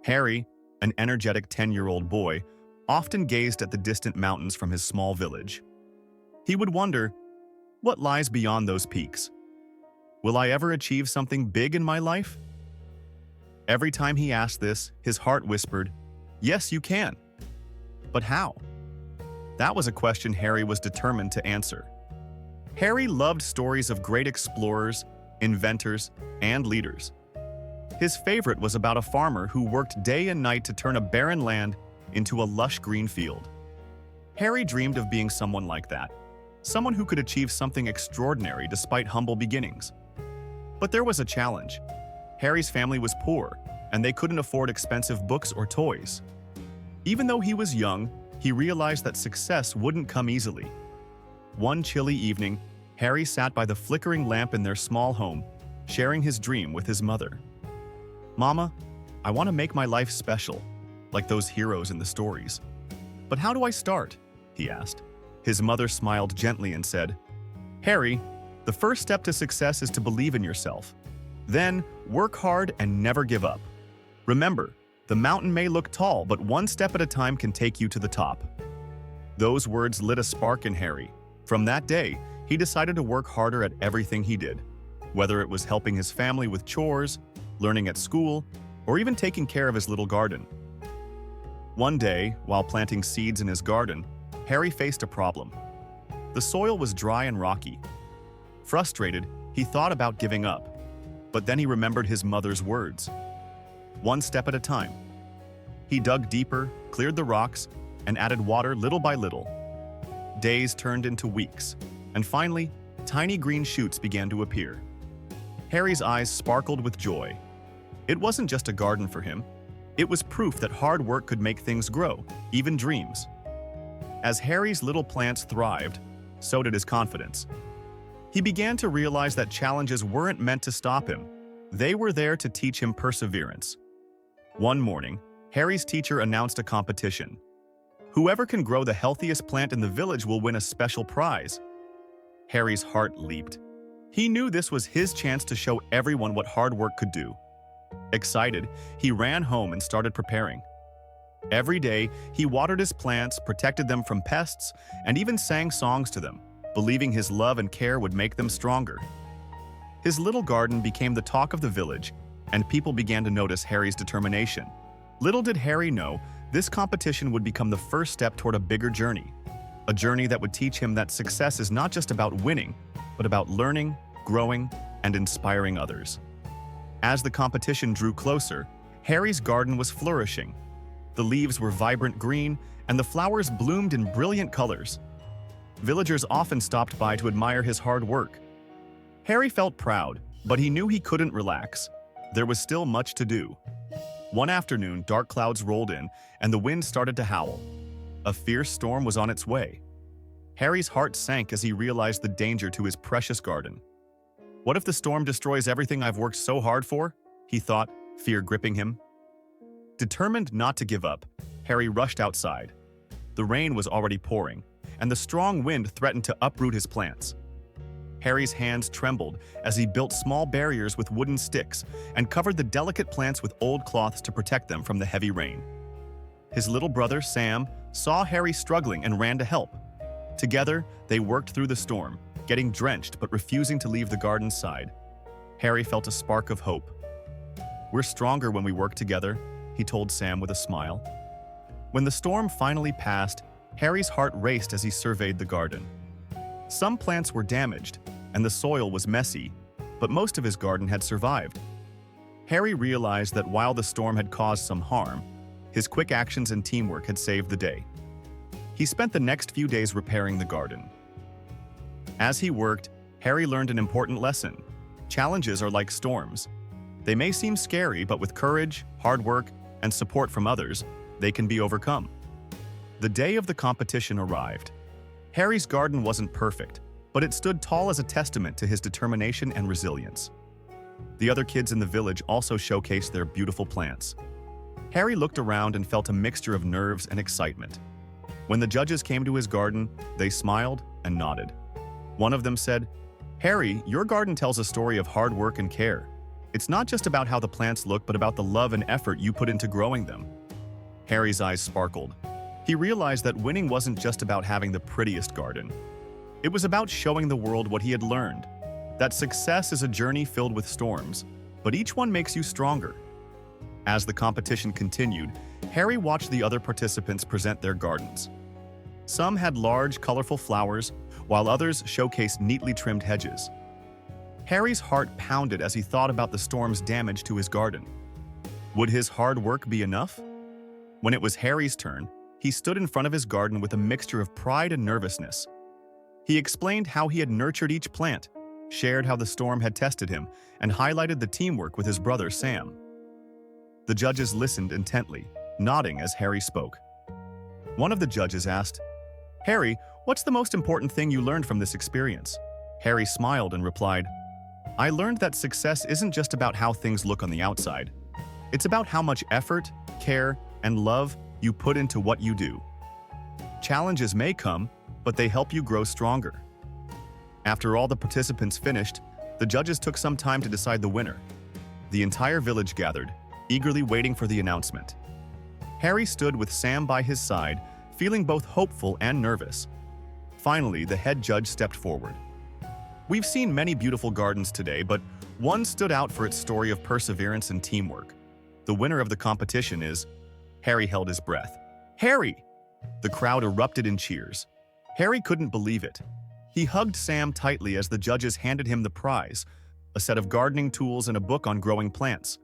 Harry, an energetic 10-year-old boy, often gazed at the distant mountains from his small village. He would wonder, what lies beyond those peaks? Will I ever achieve something big in my life? Every time he asked this, his heart whispered, "Yes, you can." But how? That was a question Harry was determined to answer. Harry loved stories of great explorers, inventors, and leaders. His favorite was about a farmer who worked day and night to turn a barren land into a lush green field. Harry dreamed of being someone like that, someone who could achieve something extraordinary despite humble beginnings. But there was a challenge. Harry's family was poor, and they couldn't afford expensive books or toys. Even though he was young, he realized that success wouldn't come easily. One chilly evening, Harry sat by the flickering lamp in their small home, sharing his dream with his mother. "Mama, I want to make my life special, like those heroes in the stories. But how do I start?" he asked. His mother smiled gently and said, "Harry, the first step to success is to believe in yourself. Then, work hard and never give up. Remember, the mountain may look tall, but one step at a time can take you to the top." Those words lit a spark in Harry. From that day, he decided to work harder at everything he did, whether it was helping his family with chores, learning at school, or even taking care of his little garden. One day, while planting seeds in his garden, Harry faced a problem. The soil was dry and rocky. Frustrated, he thought about giving up. But then he remembered his mother's words. One step at a time. He dug deeper, cleared the rocks, and added water little by little. Days turned into weeks, and finally, tiny green shoots began to appear. Harry's eyes sparkled with joy. It wasn't just a garden for him. It was proof that hard work could make things grow, even dreams. As Harry's little plants thrived, so did his confidence. He began to realize that challenges weren't meant to stop him. They were there to teach him perseverance. One morning, Harry's teacher announced a competition. Whoever can grow the healthiest plant in the village will win a special prize. Harry's heart leaped. He knew this was his chance to show everyone what hard work could do. Excited, he ran home and started preparing. Every day, he watered his plants, protected them from pests, and even sang songs to them, believing his love and care would make them stronger. His little garden became the talk of the village, and people began to notice Harry's determination. Little did Harry know, this competition would become the first step toward a bigger journey. A journey that would teach him that success is not just about winning, but about learning, growing, and inspiring others. As the competition drew closer, Harry's garden was flourishing. The leaves were vibrant green, and the flowers bloomed in brilliant colors. Villagers often stopped by to admire his hard work. Harry felt proud, but he knew he couldn't relax. There was still much to do. One afternoon, dark clouds rolled in, and the wind started to howl. A fierce storm was on its way. Harry's heart sank as he realized the danger to his precious garden. What if the storm destroys everything I've worked so hard for? He thought, fear gripping him. Determined not to give up, Harry rushed outside. The rain was already pouring, and the strong wind threatened to uproot his plants. Harry's hands trembled as he built small barriers with wooden sticks and covered the delicate plants with old cloths to protect them from the heavy rain. His little brother, Sam, saw Harry struggling and ran to help. Together, they worked through the storm, getting drenched but refusing to leave the garden's side. Harry felt a spark of hope. "We're stronger when we work together," he told Sam with a smile. When the storm finally passed, Harry's heart raced as he surveyed the garden. Some plants were damaged, and the soil was messy, but most of his garden had survived. Harry realized that while the storm had caused some harm, his quick actions and teamwork had saved the day. He spent the next few days repairing the garden. As he worked, Harry learned an important lesson. Challenges are like storms. They may seem scary, but with courage, hard work, and support from others, they can be overcome. The day of the competition arrived. Harry's garden wasn't perfect, but it stood tall as a testament to his determination and resilience. The other kids in the village also showcased their beautiful plants. Harry looked around and felt a mixture of nerves and excitement. When the judges came to his garden, they smiled and nodded. One of them said, "Harry, your garden tells a story of hard work and care. It's not just about how the plants look, but about the love and effort you put into growing them. Harry's eyes sparkled. He realized that winning wasn't just about having the prettiest garden. It was about showing the world what he had learned, that success is a journey filled with storms, but each one makes you stronger. As the competition continued, Harry watched the other participants present their gardens. Some had large, colorful flowers, while others showcased neatly trimmed hedges. Harry's heart pounded as he thought about the storm's damage to his garden. Would his hard work be enough? When it was Harry's turn, he stood in front of his garden with a mixture of pride and nervousness. He explained how he had nurtured each plant, shared how the storm had tested him, and highlighted the teamwork with his brother Sam. The judges listened intently, nodding as Harry spoke. One of the judges asked, "Harry, what's the most important thing you learned from this experience?" Harry smiled and replied, "I learned that success isn't just about how things look on the outside. It's about how much effort, care, and love you put into what you do. Challenges may come, but they help you grow stronger." After all the participants finished, the judges took some time to decide the winner. The entire village gathered, eagerly waiting for the announcement. Harry stood with Sam by his side, feeling both hopeful and nervous. Finally, the head judge stepped forward. "We've seen many beautiful gardens today, but one stood out for its story of perseverance and teamwork. The winner of the competition is..." Harry held his breath. "Harry!" The crowd erupted in cheers. Harry couldn't believe it. He hugged Sam tightly as the judges handed him the prize, a set of gardening tools and a book on growing plants.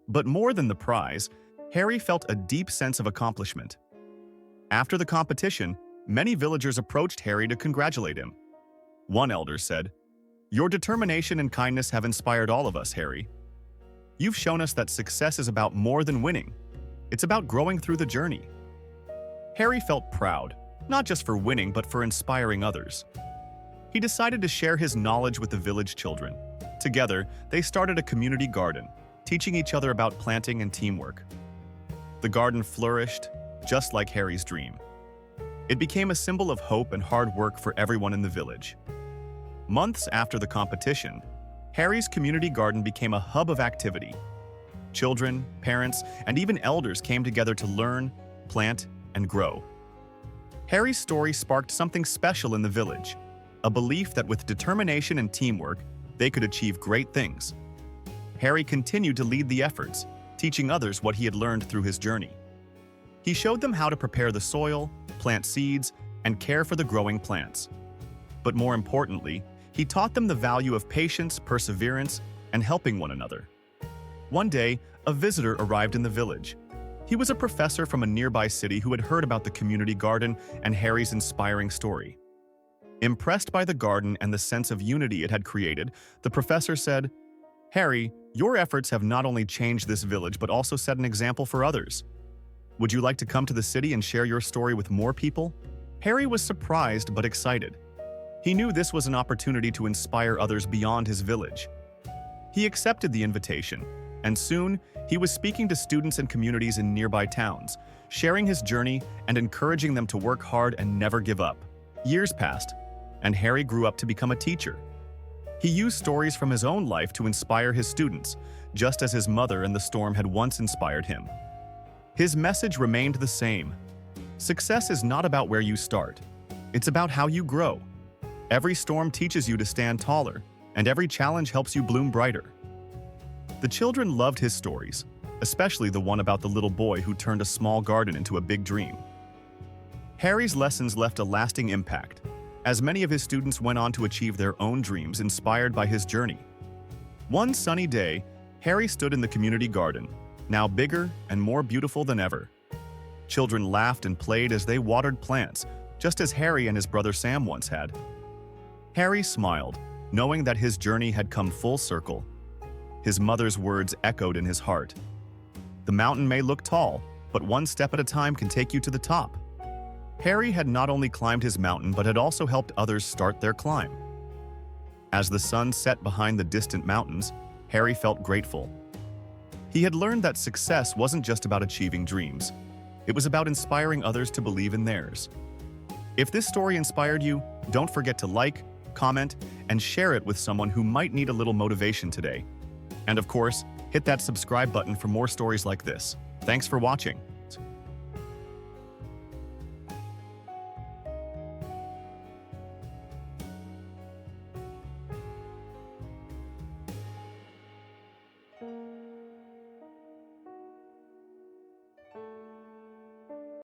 But more than the prize, Harry felt a deep sense of accomplishment. After the competition, many villagers approached Harry to congratulate him. One elder said, "Your determination and kindness have inspired all of us, Harry. You've shown us that success is about more than winning. It's about growing through the journey." Harry felt proud, not just for winning, but for inspiring others. He decided to share his knowledge with the village children. Together, they started a community garden, teaching each other about planting and teamwork. The garden flourished, just like Harry's dream. It became a symbol of hope and hard work for everyone in the village. Months after the competition, Harry's community garden became a hub of activity. Children, parents, and even elders came together to learn, plant, and grow. Harry's story sparked something special in the village, a belief that with determination and teamwork, they could achieve great things. Harry continued to lead the efforts, teaching others what he had learned through his journey. He showed them how to prepare the soil, plant seeds, and care for the growing plants. But more importantly, he taught them the value of patience, perseverance, and helping one another. One day, a visitor arrived in the village. He was a professor from a nearby city who had heard about the community garden and Harry's inspiring story. Impressed by the garden and the sense of unity it had created, the professor said, "Harry, your efforts have not only changed this village but also set an example for others. Would you like to come to the city and share your story with more people?" Harry was surprised but excited. He knew this was an opportunity to inspire others beyond his village. He accepted the invitation, and soon he was speaking to students and communities in nearby towns, sharing his journey and encouraging them to work hard and never give up. Years passed, and Harry grew up to become a teacher. He used stories from his own life to inspire his students, just as his mother and the storm had once inspired him. His message remained the same. Success is not about where you start. It's about how you grow. Every storm teaches you to stand taller, and every challenge helps you bloom brighter. The children loved his stories, especially the one about the little boy who turned a small garden into a big dream. Harry's lessons left a lasting impact, as many of his students went on to achieve their own dreams inspired by his journey. One sunny day, Harry stood in the community garden, now bigger and more beautiful than ever. Children laughed and played as they watered plants, just as Harry and his brother Sam once had. Harry smiled, knowing that his journey had come full circle. His mother's words echoed in his heart. "The mountain may look tall, but one step at a time can take you to the top." Harry had not only climbed his mountain, but had also helped others start their climb. As the sun set behind the distant mountains, Harry felt grateful. He had learned that success wasn't just about achieving dreams. It was about inspiring others to believe in theirs. If this story inspired you, don't forget to like, comment, and share it with someone who might need a little motivation today. And of course, hit that subscribe button for more stories like this. Thanks for watching.